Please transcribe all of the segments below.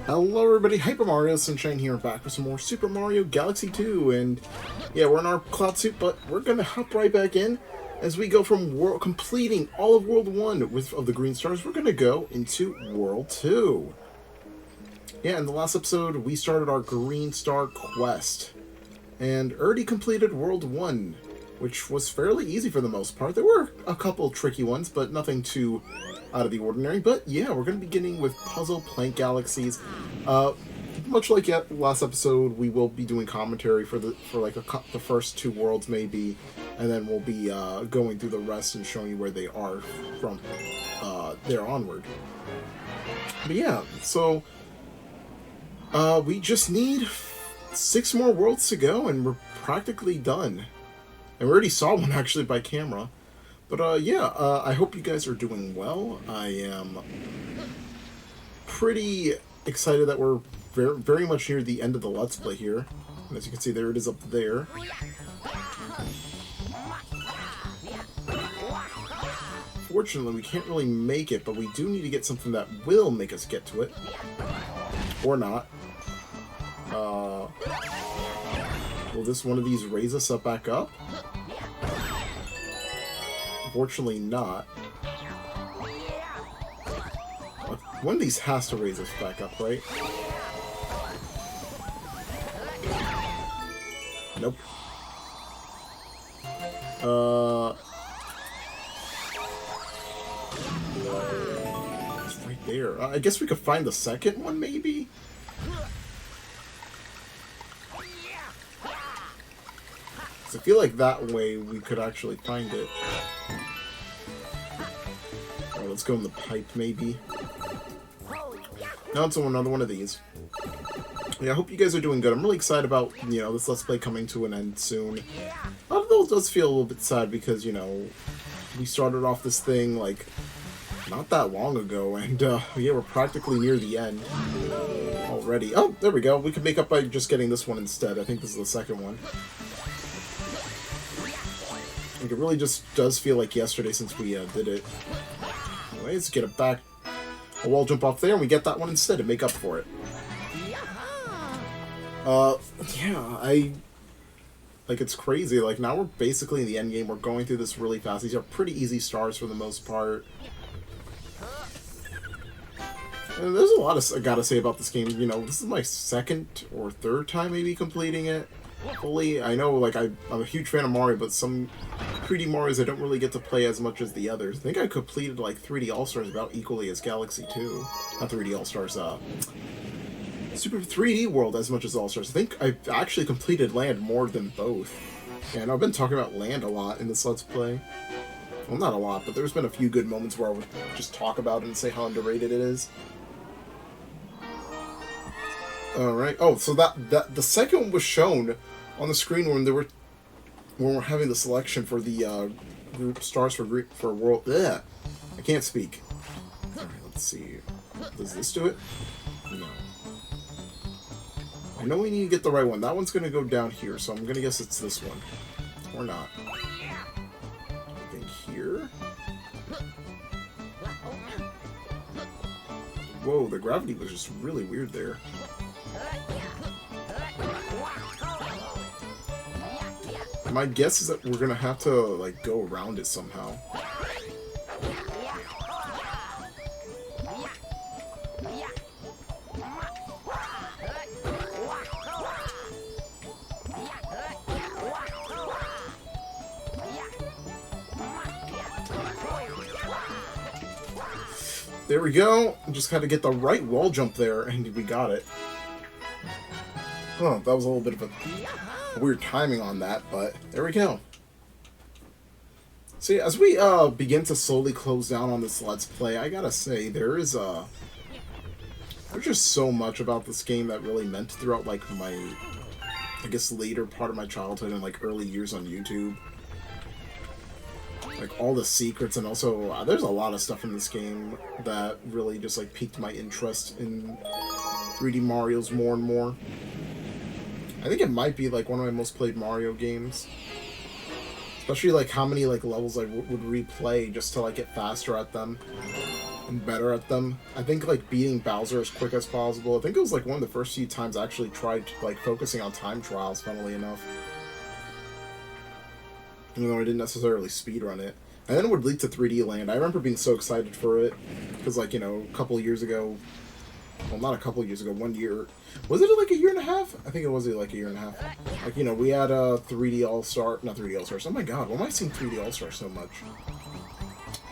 Hello everybody, Hyper Mario Sunshine here, back with some more Super Mario Galaxy 2, and yeah, we're in our cloud suit, but we're gonna hop right back in as we go from completing all of World 1 of the Green Stars. We're gonna go into World 2. Yeah, in the last episode, we started our Green Star quest, and already completed World 1, which was fairly easy for the most part. There were a couple tricky ones, but nothing too out of the ordinary. But yeah, we're going to be beginning with Puzzle Plank Galaxies. Much like last episode, we will be doing commentary for the first two worlds maybe, and then we'll be going through the rest and showing you where they are from there onward. But yeah, so we just need 6 more worlds to go, and we're practically done. And we already saw one actually by camera. But yeah, I hope you guys are doing well. I am pretty excited that we're very, very much near the end of the Let's Play here. And as you can see, there it is up there. Fortunately, we can't really make it, but we do need to get something that will make us get to it. Or not. Will this one of these raise us up back up? Unfortunately not. One of these has to raise us back up, right? Nope. It's right there. I guess we could find the second one, maybe? I feel like that way we could actually find it. Alright, let's go in the pipe, maybe. Now it's another one of these. Yeah, I hope you guys are doing good. I'm really excited about, this Let's Play coming to an end soon. Although it does feel a little bit sad because, we started off this thing, not that long ago, and, yeah, we're practically near the end already. Oh, there we go. We can make up by just getting this one instead. I think this is the second one. It really just does feel like yesterday since we did it. Anyway, let's get it back. A wall jump off there, and we get that one instead to make up for it. Yeah, it's crazy. Now we're basically in the end game. We're going through this really fast. These are pretty easy stars for the most part. And there's a lot I gotta say about this game. This is my second or third time maybe completing it fully. I know, I'm a huge fan of Mario, but some 3D Marios I don't really get to play as much as the others. I think I completed, 3D All-Stars about equally as Galaxy 2. Not 3D All-Stars, Super 3D World as much as All-Stars. I think I've actually completed Land more than both. And I've been talking about Land a lot in this Let's Play. Well, not a lot, but there's been a few good moments where I would just talk about it and say how underrated it is. Alright. Oh, so that the second one was shown on the screen when we're having the selection for the group stars for world. Ugh, I can't speak. Alright, let's see. Does this do it? No. I know we need to get the right one. That one's gonna go down here, so I'm gonna guess it's this one. Or not. I think here. Whoa, the gravity was just really weird there. My guess is that we're gonna have to, go around it somehow. There we go. Just had to get the right wall jump there, and we got it. Huh, that was a little bit of a weird timing on that, but there we go. So yeah, as we begin to slowly close down on this Let's Play, I gotta say, there's just so much about this game that really meant throughout, my, I guess, later part of my childhood and, early years on YouTube. All the secrets, and also, there's a lot of stuff in this game that really just, piqued my interest in 3D Marios more and more. I think it might be, one of my most played Mario games. Especially, how many, levels I would replay just to, get faster at them. and better at them. I think like beating Bowser as quick as possible. I think it was like one of the first few times I actually tried like focusing on time trials, funnily enough. Even though I didn't necessarily speedrun it. And then it would lead to 3D Land. I remember being so excited for it. Because, like, you know, a couple years ago... Well, not a couple years ago, 1 year... Was it like a year and a half? I think it was like a year and a half. Like, you know, we had a 3D All-Star... Not 3D All-Stars. Oh my god, why am I seeing 3D All-Stars so much?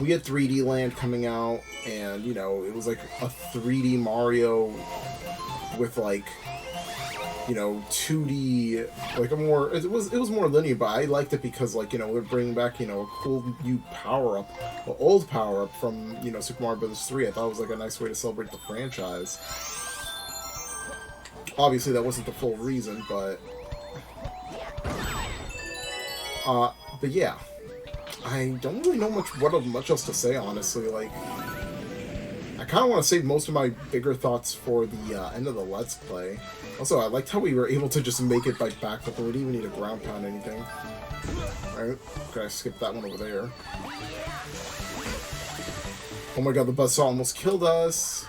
We had 3D Land coming out, and, you know, it was like a 3D Mario with, like... You know, 2D, like a more, it was more linear, but I liked it because, like, you know, we're bringing back, you know, a cool new power-up, an old power-up from, you know, Super Mario Bros. 3. I thought it was, like, a nice way to celebrate the franchise. Obviously, that wasn't the full reason, but yeah. I don't really know much else to say, honestly. Like, I kind of want to save most of my bigger thoughts for the end of the Let's Play. Also, I liked how we were able to just make it by backflip. We didn't even need a ground pound anything. Alright, okay, I skipped that one over there. Oh my god, the buzzsaw almost killed us.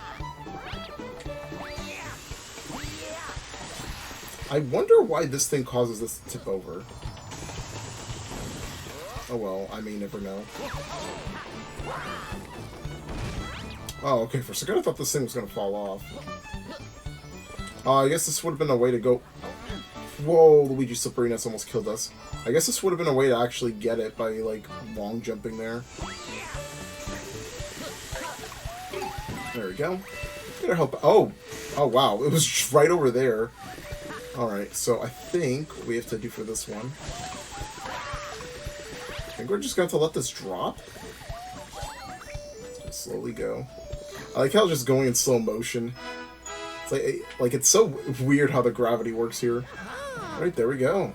I wonder why this thing causes this to tip over. Oh well, I may never know. Oh, okay, for a second I thought this thing was going to fall off. I guess this would have been a way to go... Whoa, Luigi Slipperyness almost killed us. I guess this would have been a way to actually get it by, like, long jumping there. There we go. Gonna help... Oh! Oh, wow. It was just right over there. Alright, so I think we have to do for this one. I think we're just going to let this drop. Just slowly go. I like how it's just going in slow motion. It's like it's so weird how the gravity works here. Alright, there we go.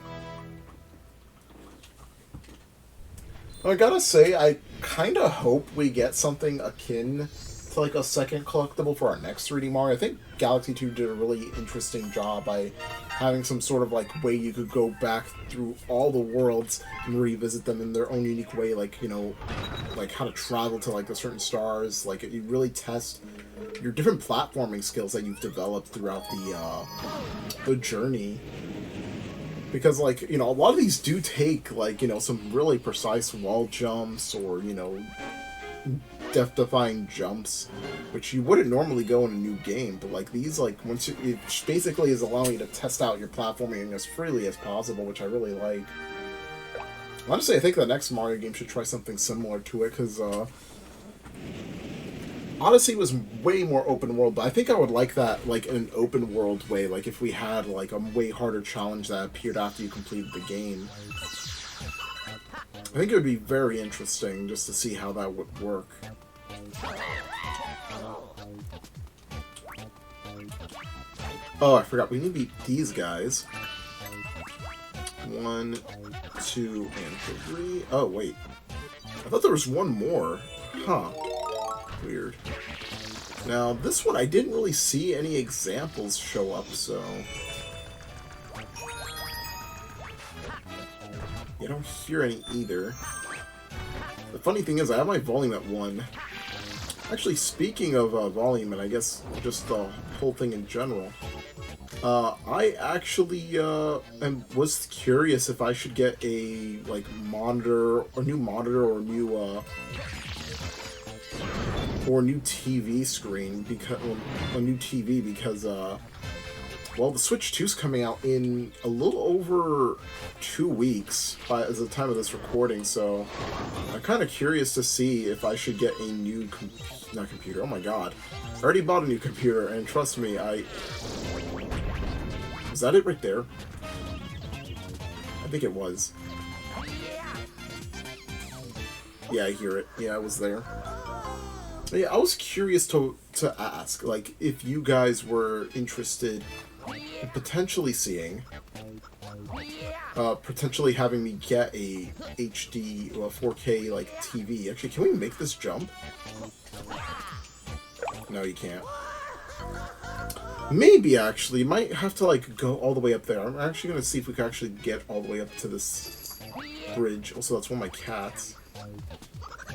I gotta say, I kind of hope we get something akin to like a second collectible for our next 3D Mario. I think Galaxy 2 did a really interesting job by having some sort of like way you could go back through all the worlds and revisit them in their own unique way, like, you know, like how to travel to like the certain stars. Like you really test your different platforming skills that you've developed throughout the journey. Because, like, you know, a lot of these do take, like, you know, some really precise wall jumps or, you know, death-defying jumps, which you wouldn't normally go in a new game. But, like, these, like, it basically is allowing you to test out your platforming as freely as possible, which I really like. Honestly, I think the next Mario game should try something similar to it, because, Odyssey was way more open world, but I think I would like that, like, in an open world way, like, if we had, like, a way harder challenge that appeared after you completed the game. I think it would be very interesting just to see how that would work. Oh, I forgot, we need to beat these guys. 1, 2, and 3. Oh, wait. I thought there was one more. Huh. Weird. Now, this one I didn't really see any examples show up, so... I don't hear any either. The funny thing is, I have my volume at 1. Actually, speaking of volume, and I guess just the whole thing in general, I actually was curious if I should get a, like, monitor, or new monitor, or new, or a new TV screen, because, well, a new TV, because, well, the Switch 2's coming out in a little over 2 weeks as the time of this recording, so I'm kind of curious to see if I should get a new computer. Oh my god. I already bought a new computer, and trust me, is that it right there? I think it was. Yeah, I hear it. Yeah, it was there. Yeah, I was curious to ask, like, if you guys were interested in potentially seeing, potentially having me get a HD, 4K, like, TV. Actually, can we make this jump? No, you can't. Maybe, actually. Might have to, like, go all the way up there. I'm actually going to see if we can actually get all the way up to this bridge. Also, that's one of my cats.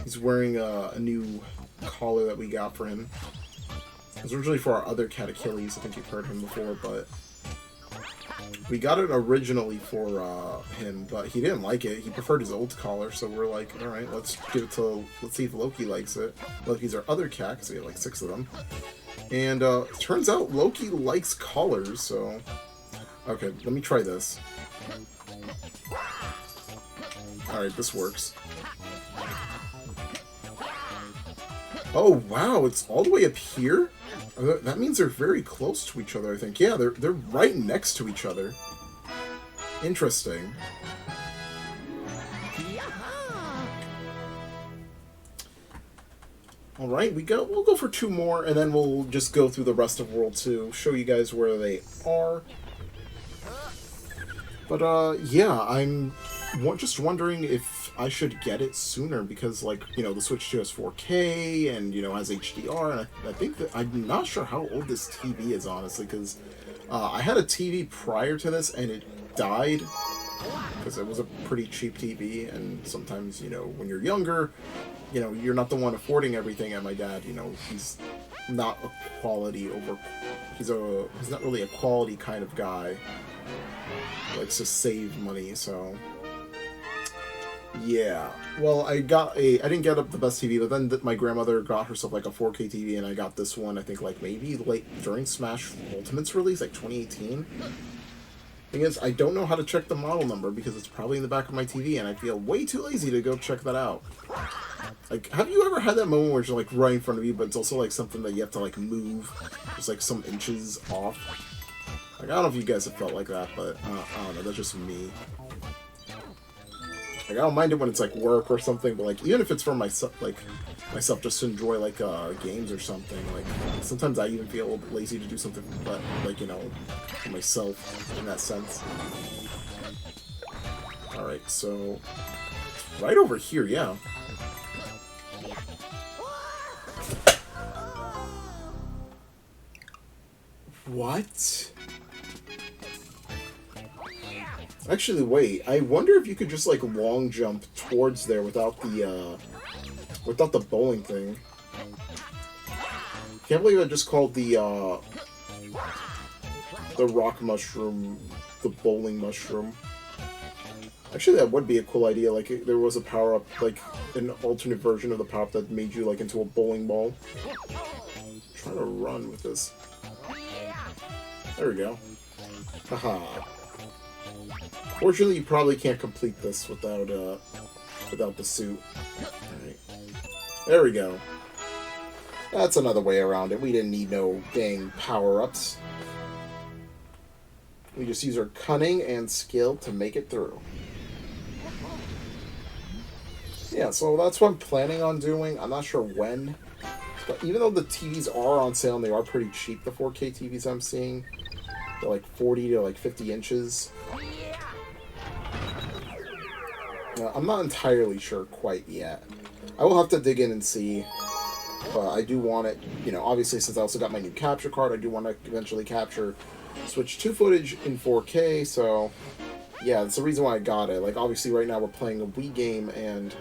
He's wearing a new collar that we got for him. It was originally for our other cat Achilles. I think you've heard him before, but we got it originally for him, but he didn't like it. He preferred his old collar, so we're like, all right, let's give it to, let's see if Loki likes it. Loki's our other cat, because we have like 6 of them. And turns out Loki likes collars, so... Okay, let me try this. Alright, this works. Oh, wow, it's all the way up here? That means they're very close to each other, I think. Yeah, they're right next to each other. Interesting. Alright, we'll go for 2 more, and then we'll just go through the rest of World 2, show you guys where they are. But, yeah, I'm just wondering if I should get it sooner, because, like, you know, the Switch 2 has 4K, and, you know, has HDR, and I think that, I'm not sure how old this TV is, honestly, because I had a TV prior to this, and it died, because it was a pretty cheap TV, and sometimes, you know, when you're younger, you know, you're not the one affording everything, and my dad, you know, he's not a quality over... He's not really a quality kind of guy. He likes to save money, so... Yeah. Well, I didn't get up the best TV, but then my grandmother got herself, like, a 4K TV, and I got this one, I think, like, maybe late during Smash Ultimate's release, like, 2018. Thing is, I don't know how to check the model number, because it's probably in the back of my TV, and I feel way too lazy to go check that out. Like, have you ever had that moment where it's like right in front of you, but it's also like something that you have to like move just like some inches off? Like, I don't know if you guys have felt like that, but I don't know, that's just me. Like, I don't mind it when it's like work or something, but like even if it's for myself, just to enjoy like games or something, like sometimes I even feel a little bit lazy to do something, but like, you know, for myself in that sense. All right, so right over here, yeah. What? Actually, wait. I wonder if you could just like long jump towards there without the bowling thing. Can't believe I just called the rock mushroom the bowling mushroom. Actually, that would be a cool idea. Like, if there was a power up, like an alternate version of the power up that made you like into a bowling ball. I'm trying to run with this. There we go. Haha. Fortunately, you probably can't complete this without the suit. Alright. There we go. That's another way around it. We didn't need no dang power-ups. We just use our cunning and skill to make it through. Yeah, so that's what I'm planning on doing. I'm not sure when. But even though the TVs are on sale and they are pretty cheap, the 4K TVs I'm seeing, they're like 40 to like 50 inches. I'm not entirely sure quite yet. I will have to dig in and see. But I do want it, you know, obviously since I also got my new capture card, I do want to eventually capture Switch 2 footage in 4K, so yeah, that's the reason why I got it. Like, obviously right now we're playing a Wii game, and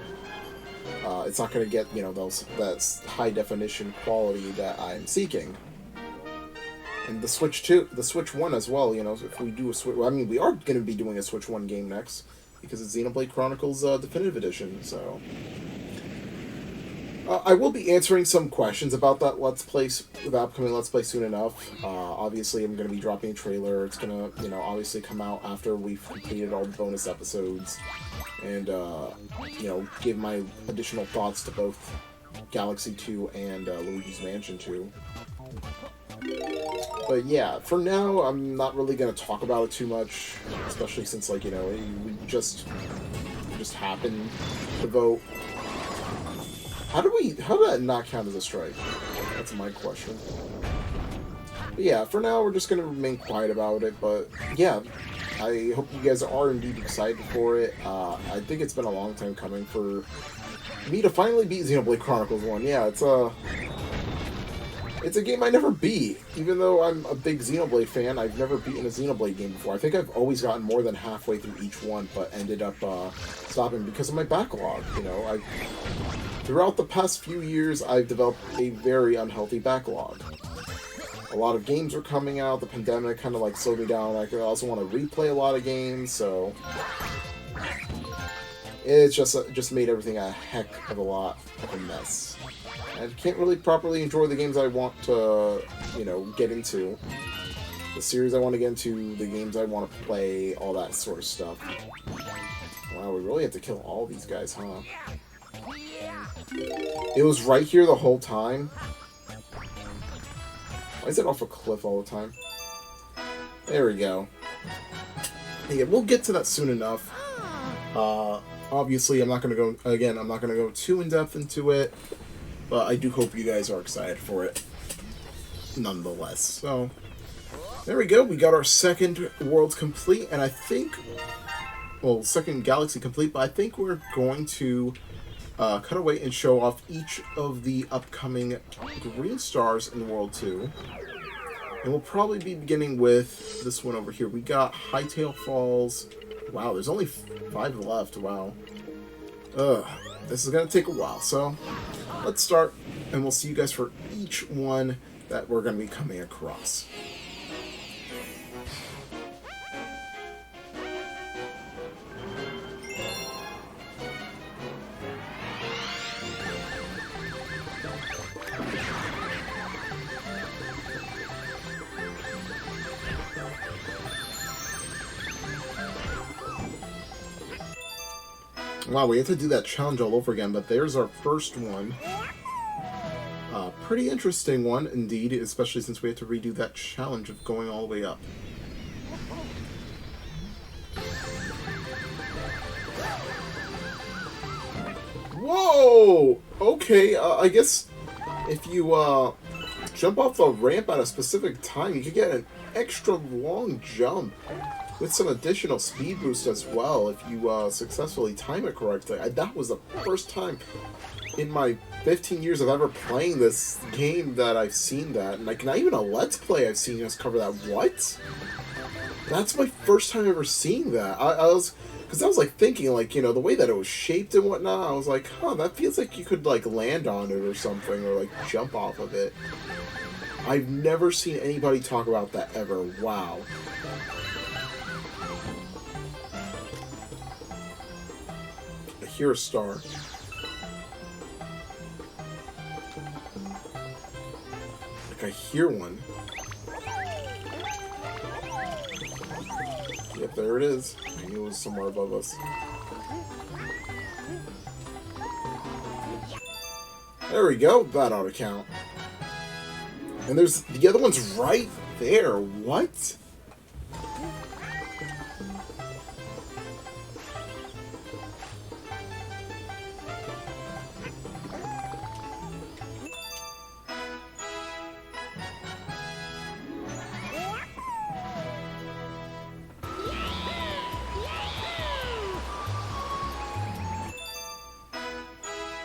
it's not going to get, you know, that high definition quality that I'm seeking. And the Switch 2, the Switch 1 as well, you know, if we do a Switch, well, I mean, we are going to be doing a Switch 1 game next, because it's Xenoblade Chronicles Definitive Edition, so... I will be answering some questions about that Let's Play, the upcoming Let's Play soon enough. Obviously, I'm going to be dropping a trailer. It's going to, you know, obviously come out after we've completed all the bonus episodes. And, you know, give my additional thoughts to both Galaxy 2 and Luigi's Mansion 2. But yeah, for now, I'm not really going to talk about it too much. Especially since, like, you know, we just happened to vote. How did that not count as a strike? That's my question. But yeah, for now, we're just going to remain quiet about it, but yeah, I hope you guys are indeed excited for it. I think it's been a long time coming for me to finally beat Xenoblade Chronicles 1. Yeah, it's It's a game I never beat. Even though I'm a big Xenoblade fan, I've never beaten a Xenoblade game before. I think I've always gotten more than halfway through each one, but ended up stopping because of my backlog. You know, throughout the past few years, I've developed a very unhealthy backlog. A lot of games are coming out. The pandemic kind of like slowed me down. I also want to replay a lot of games, so it's just made everything a heck of a lot of a mess. I can't really properly enjoy the games I want to, you know, get into. The series I want to get into, the games I want to play, all that sort of stuff. Wow, we really have to kill all these guys, huh? It was right here the whole time. Why is it off a cliff all the time? There we go. Yeah, we'll get to that soon enough. Obviously, I'm not going to go too in-depth into it. But I do hope you guys are excited for it, nonetheless. So, there we go. We got our second world complete, and I think, well, second galaxy complete, but I think we're going to cut away and show off each of the upcoming green stars in World 2. And we'll probably be beginning with this one over here. We got Hightail Falls. Wow, there's only 5 left. Wow. This is going to take a while, so let's start, and we'll see you guys for each one that we're going to be coming across. Wow, we have to do that challenge all over again, but there's our first one. Pretty interesting one, indeed, especially since we have to redo that challenge of going all the way up. Whoa! Okay, I guess if you jump off the ramp at a specific time, you can get an extra long jump with some additional speed boost as well if you successfully time it correctly. That was the first time in my 15 years of ever playing this game that I've seen that. And like, not even a Let's Play I've seen us cover that. What? That's my first time ever seeing that. Because I was like thinking, like, you know, the way that it was shaped and whatnot, I was like, huh, that feels like you could like land on it or something, or like jump off of it. I've never seen anybody talk about that ever. Wow. I hear a star. Like I hear one. Yep, there it is. I knew it was somewhere above us. There we go. That ought to count. And there's the other one's right there. What?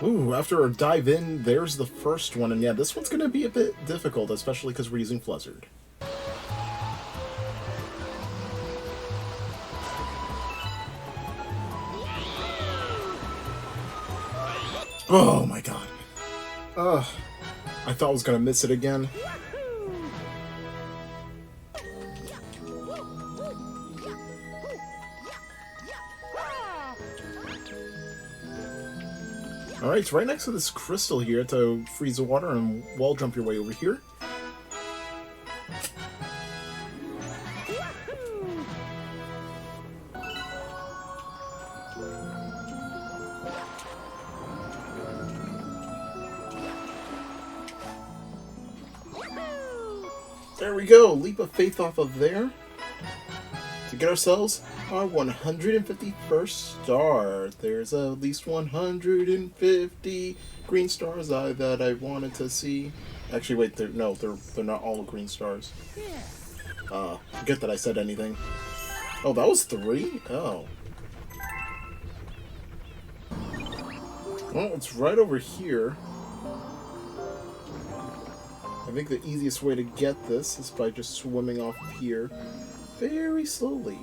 Ooh, after a dive in, there's the first one, and yeah, this one's going to be a bit difficult, especially because we're using Fluzzard. Oh my god. Ugh. I thought I was going to miss it again. Alright, it's right next to this crystal here to freeze the water and wall jump your way over here. There we go, leap of faith off of there to get ourselves our 151st star. There's at least 150 green stars that I wanted to see. Actually, wait, they're not all green stars. Forget that I said anything. Oh, that was 3? Oh. Well, it's right over here. I think the easiest way to get this is by just swimming off of here very slowly.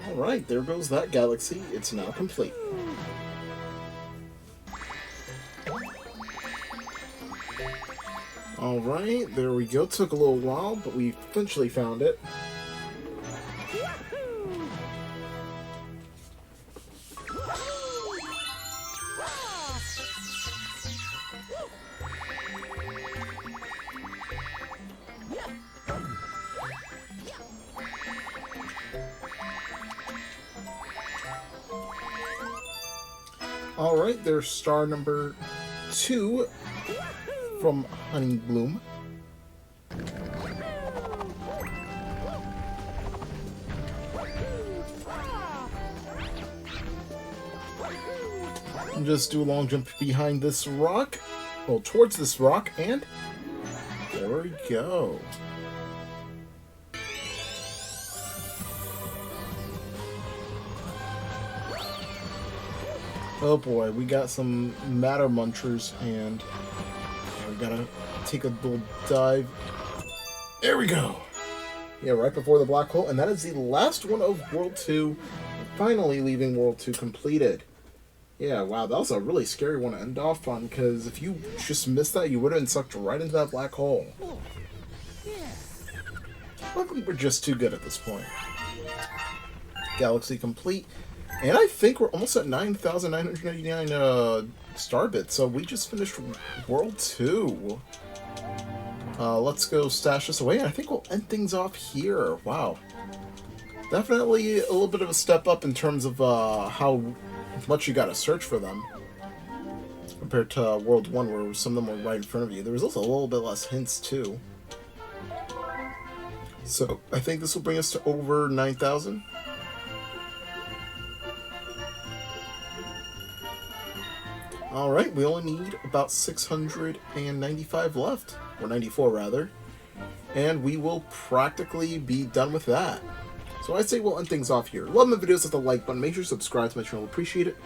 Alright, there goes that galaxy. It's now complete. Alright, there we go. Took a little while, but we eventually found it. Alright, there's star number 2 from Honey Bloom. And just do a long jump behind this rock, well, towards this rock, and there we go. Oh boy, we got some Matter Munchers, and we gotta take a little dive. There we go! Yeah, right before the black hole, and that is the last one of World 2, finally leaving World 2 completed. Yeah, wow, that was a really scary one to end off on, because if you just missed that, you would have been sucked right into that black hole. Luckily, we're just too good at this point. Galaxy complete. And I think we're almost at 9,999 star bits, so we just finished World 2. Let's go stash this away, and I think we'll end things off here. Wow. Definitely a little bit of a step up in terms of how much you gotta search for them. Compared to World 1, where some of them were right in front of you. There was also a little bit less hints, too. So, I think this will bring us to over 9,000. Alright, we only need about 695 left, or 94 rather, and we will practically be done with that. So I'd say we'll end things off here. Love my videos with the like button, make sure to subscribe to my channel, appreciate it.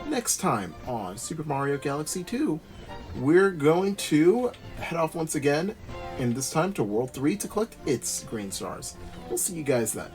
Next time on Super Mario Galaxy 2, we're going to head off once again, and this time to World 3 to collect its green stars. We'll see you guys then.